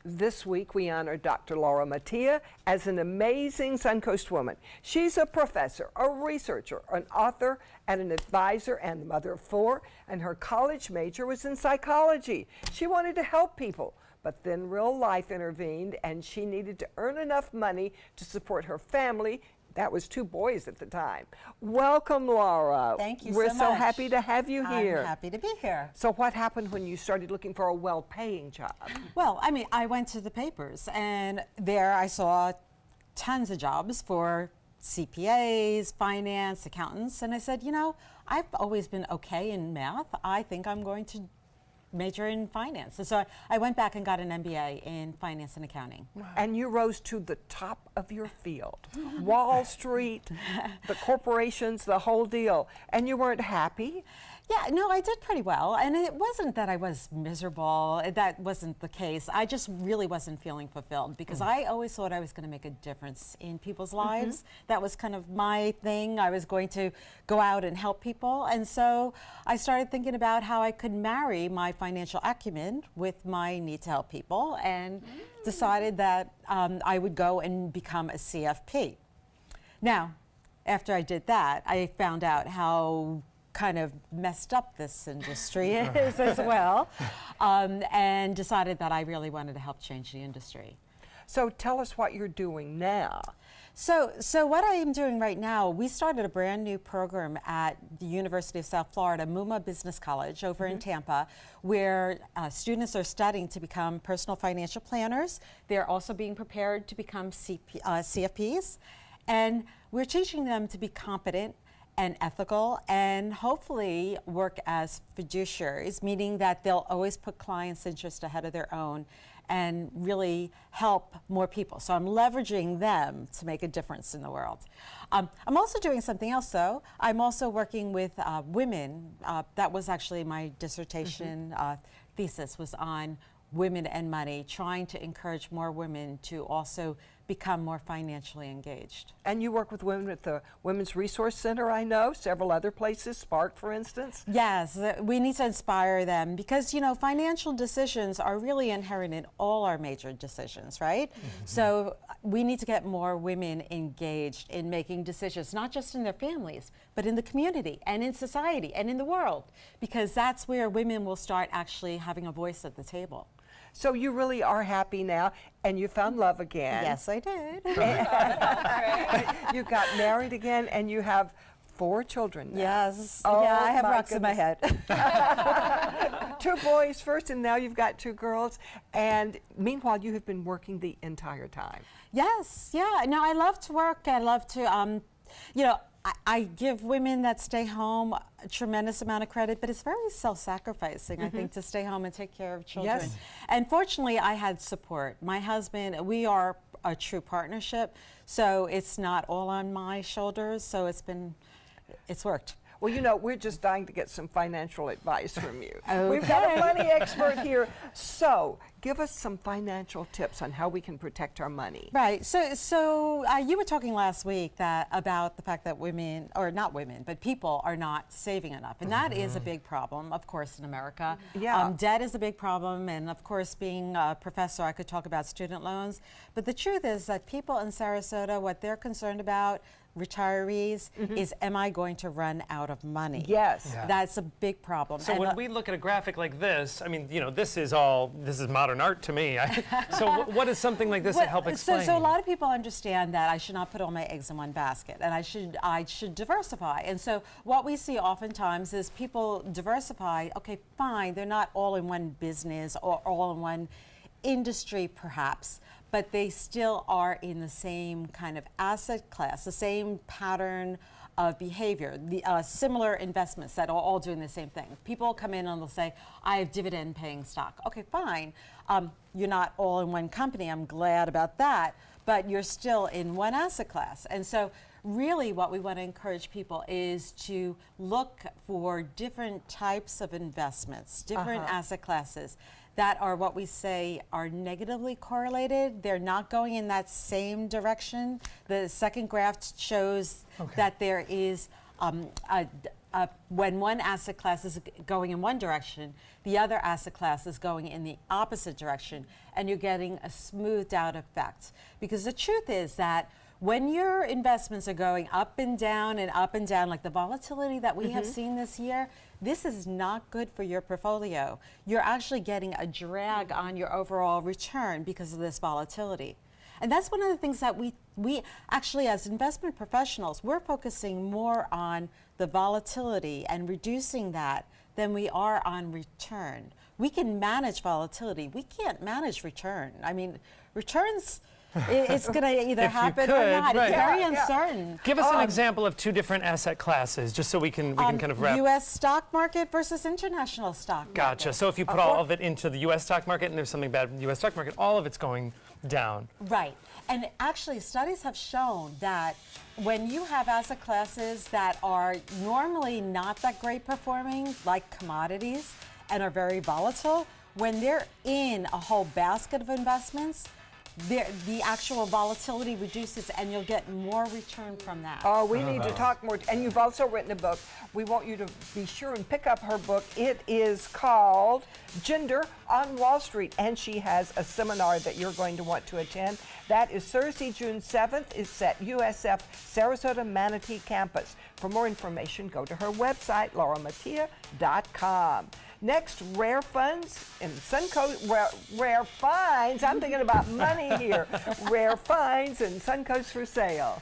This week, we honor Dr. Laura Mattia as an amazing Suncoast woman. She's a professor, a researcher, an author, and an advisor, and the mother of four, and her college major was in psychology. She wanted to help people, but then real life intervened, and she needed to earn enough money to support her family. That was 2 boys at the time. Welcome, Laura. Thank you We're so so much. happy to have you here. I'm happy to be here. So what happened when you started looking for a well-paying job? Well, I mean, I went to the papers, and there I saw tons of jobs for CPAs, finance, accountants, and I said, you know, I've always been okay in math. I think I'm going to major in finance. And so I went back and got an MBA in finance and accounting. And you rose to the top of your field. Wall Street, the corporations, the whole deal. And you weren't happy? Yeah, no, I did pretty well. And it wasn't that I was miserable. That wasn't the case. I just really wasn't feeling fulfilled because I always thought I was going to make a difference in people's lives. That was kind of my thing. I was going to go out and help people. And so I started thinking about how I could marry my financial acumen with my need to help people and decided that I would go and become a CFP. Now, after I did that, I found out how kind of messed up this industry is as well, and decided that I really wanted to help change the industry. So tell us what you're doing now. So what I am doing right now, we started a brand new program at the University of South Florida, Muma Business College over in Tampa, where students are studying to become personal financial planners. They're also being prepared to become CFPs, and we're teaching them to be competent and ethical, and hopefully work as fiduciaries, meaning that they'll always put clients' interest ahead of their own and really help more people. So I'm leveraging them to make a difference in the world. I'm also doing something else though. I'm also working with women. That was actually my dissertation thesis was on women and money, trying to encourage more women to also become more financially engaged. And you work with women at the Women's Resource Center, I know, several other places, Spark, for instance. Yes, we need to inspire them because, you know, financial decisions are really inherent in all our major decisions, right? So we need to get more women engaged in making decisions, not just in their families, but in the community and in society and in the world, because that's where women will start actually having a voice at the table. So you really are happy now, and you found love again. Yes, I did. You got married again, and you have 4 children now. Yes. Oh, yeah, I have my rocks in my head. 2 boys first, and now you've got 2 girls. And meanwhile, you have been working the entire time. Yes, yeah. No, I love to work. I love to, you know, I give women that stay home a tremendous amount of credit, but it's very self-sacrificing, I think, to stay home and take care of children. Yes. And fortunately, I had support. My husband, we are a true partnership, so it's not all on my shoulders, so it's worked. Well, you know, we're just dying to get some financial advice from you. Okay. We've got a money expert here. So give us some financial tips on how we can protect our money. Right. So you were talking last week about the fact that women, or not women, but people are not saving enough. And that is a big problem, of course, in America. Yeah. Debt is a big problem. And of course, being a professor, I could talk about student loans. But the truth is that people in Sarasota, what they're concerned about, retirees, is am I going to run out of money? Yes. Yeah. That's a big problem. So And when we look at a graphic like this, I mean, you know, this is modern art to me. So what is something like this to help explain? So a lot of people understand that I should not put all my eggs in one basket, and I should diversify. And so what we see oftentimes is people diversify. Okay, fine, they're not all in one business or all in one industry, perhaps, but they still are in the same kind of asset class, the same pattern of behavior, the similar investments that are all doing the same thing. People come in and they'll say, I have dividend paying stock. Okay, fine. You're not all in one company. I'm glad about that, but you're still in one asset class. And so really what we want to encourage people is to look for different types of investments, different asset classes that are what we say are negatively correlated. They're not going in that same direction. The second graph shows that there is when one asset class is going in one direction, the other asset class is going in the opposite direction, and you're getting a smoothed out effect. Because the truth is that when your investments are going up and down, like the volatility that we have seen this year, this is not good for your portfolio. You're actually getting a drag on your overall return because of this volatility. And that's one of the things that we actually, as investment professionals, we're focusing more on the volatility and reducing that than we are on return. We can manage volatility. We can't manage return. I mean, returns, it's going to either happen or not. Right. It's very uncertain. Give us an example of two different asset classes, just so we can kind of wrap. U.S. stock market versus international stock market. Gotcha. So if you put all of it into the U.S. stock market and there's something bad in the U.S. stock market, all of it's going down. Right. And actually, studies have shown that when you have asset classes that are normally not that great performing, like commodities, and are very volatile, when they're in a whole basket of investments, the actual volatility reduces and you'll get more return from that. Oh, we need to talk more. And you've also written a book. We want you to be sure and pick up her book. It is called Gender on Wall Street, and she has a seminar that you're going to want to attend. That is Thursday, June 7th. It's at USF Sarasota Manatee campus. For more information, go to her website, lauramattia.com. Next, rare funds and Suncoast, rare finds. I'm thinking about money here. Rare finds and Suncoast for sale.